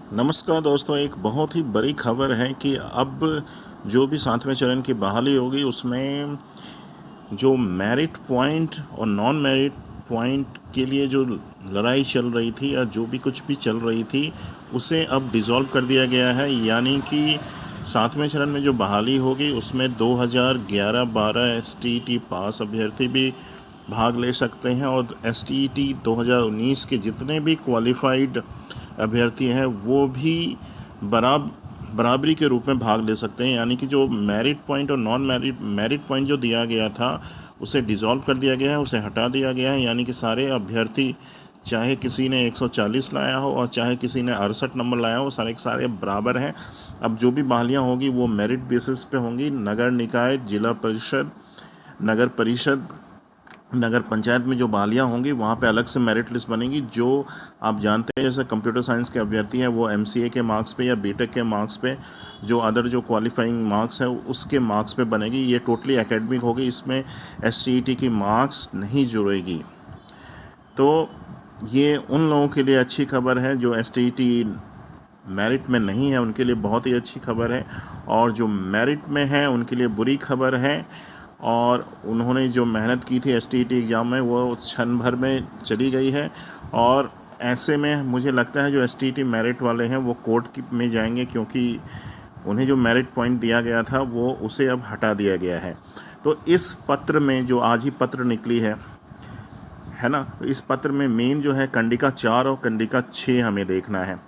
नमस्कार दोस्तों, एक बहुत ही बड़ी खबर है कि अब जो भी 7वें चरण की बहाली होगी उसमें जो मेरिट पॉइंट और नॉन मेरिट पॉइंट के लिए जो लड़ाई चल रही थी या जो भी कुछ भी चल रही थी उसे अब डिसॉल्व कर दिया गया है। यानी कि 7वें चरण में जो बहाली होगी उसमें 2011-12 एसटीईटी पास अभ्यर्थी भी भाग ले सकते हैं और एसटीईटी 2019 के जितने भी क्वालिफाइड अभ्यर्थी हैं वो भी बराबरी के रूप में भाग ले सकते हैं। यानी कि जो मेरिट पॉइंट और नॉन मेरिट पॉइंट जो दिया गया था उसे डिसॉल्व कर दिया गया है, उसे हटा दिया गया है। यानी कि सारे अभ्यर्थी, चाहे किसी ने 140 लाया हो और चाहे किसी ने 68 नंबर लाया हो, सारे के सारे बराबर हैं। अब जो भी बहालियाँ होगी वो मेरिट बेसिस पे होंगी। नगर निकाय, जिला परिषद, नगर परिषद, नगर पंचायत में जो बहालियाँ होंगी वहाँ पे अलग से मेरिट लिस्ट बनेगी। जो आप जानते हैं जैसे कंप्यूटर साइंस के अभ्यर्थी हैं वो एमसीए के मार्क्स पे या बीटेक के मार्क्स पे, जो अदर जो क्वालिफाइंग मार्क्स है उसके मार्क्स पे बनेगी। ये टोटली एकेडमिक होगी, इसमें एसटीईटी की मार्क्स नहीं जुड़ेगी। तो ये उन लोगों के लिए अच्छी खबर है जो एसटीईटी मेरिट में नहीं है, उनके लिए बहुत ही अच्छी खबर है, और जो मेरिट में है उनके लिए बुरी खबर है। और उन्होंने जो मेहनत की थी एसटीईटी एग्ज़ाम में वो क्षण भर में चली गई है। और ऐसे में मुझे लगता है जो एसटीईटी मेरिट वाले हैं वो कोर्ट में जाएंगे, क्योंकि उन्हें जो मेरिट पॉइंट दिया गया था वो उसे अब हटा दिया गया है। तो इस पत्र में जो आज ही पत्र निकली है ना, तो इस पत्र में मेन जो है कंडिका 4 और कंडिका 6 हमें देखना है।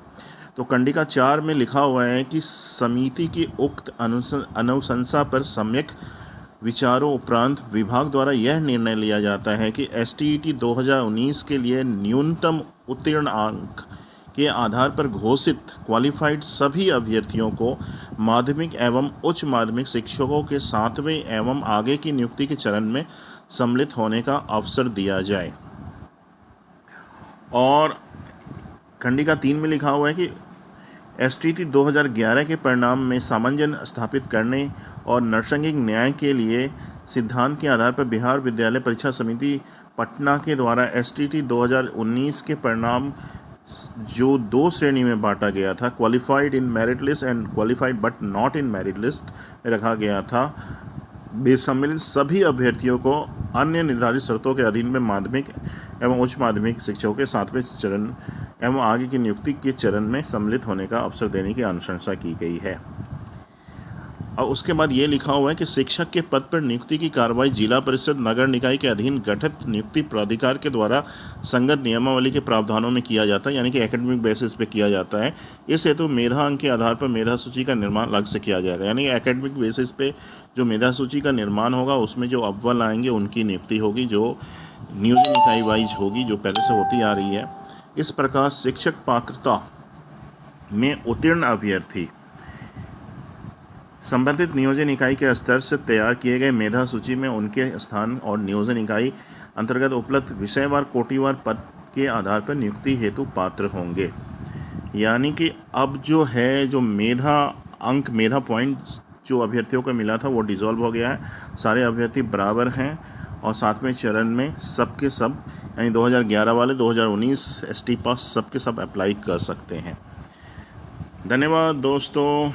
तो कंडिका 4 में लिखा हुआ है कि समिति की उक्त अनुशंसा पर सम्यक विचारों उपरांत विभाग द्वारा यह निर्णय लिया जाता है कि एसटीईटी 2019 के लिए न्यूनतम उत्तीर्ण अंक के आधार पर घोषित क्वालिफाइड सभी अभ्यर्थियों को माध्यमिक एवं उच्च माध्यमिक शिक्षकों के 7वें एवं आगे की नियुक्ति के चरण में सम्मिलित होने का अवसर दिया जाए। और खंडिका 3 में लिखा हुआ है कि एसटीईटी 2011 के परिणाम में सामंजस्य स्थापित करने और नैसर्गिक न्याय के लिए सिद्धांत के आधार पर बिहार विद्यालय परीक्षा समिति पटना के द्वारा एसटीईटी 2019 के परिणाम जो 2 श्रेणी में बांटा गया था, qualified in merit list and qualified but not in merit list में रखा गया था, बेसम्मिलित सभी अभ्यर्थियों को अन्य निर्धारित शर्तों के अधीन में माध्यमिक एवं उच्च माध्यमिक शिक्षकों के 7वें चरण एवं आगे की नियुक्ति के चरण में सम्मिलित होने का अवसर देने की अनुशंसा की गई है। और उसके बाद ये लिखा हुआ है कि शिक्षक के पद पर नियुक्ति की कार्रवाई जिला परिषद नगर निकाय के अधीन गठित नियुक्ति प्राधिकार के द्वारा संगत नियमावली के प्रावधानों में किया जाता है, यानी कि एकेडमिक बेसिस पे किया जाता है। इस हेतु मेधा अंक के आधार पर मेधा सूची का निर्माण अलग से किया जाएगा, यानी कि एकेडमिक बेसिस पे जो मेधा सूची का निर्माण होगा उसमें जो अव्वल आएंगे उनकी नियुक्ति होगी, जो नियोजन इकाई वाइज होगी, जो पहले से होती आ रही है। इस प्रकार शिक्षक पात्रता में उत्तीर्ण अभ्यर्थी संबंधित नियोजन इकाई के स्तर से तैयार किए गए मेधा सूची में उनके स्थान और नियोजन इकाई अंतर्गत उपलब्ध विषयवार कोटिवार पद के आधार पर नियुक्ति हेतु पात्र होंगे। यानी कि अब जो है जो मेधा पॉइंट जो अभ्यर्थियों को मिला था वो डिसॉल्व हो गया है। सारे अभ्यर्थी बराबर हैं और 7वें चरण में सबके सब, यानी 2011 वाले 2019 एसटी पास सबके सब अप्लाई कर सकते हैं। धन्यवाद दोस्तों।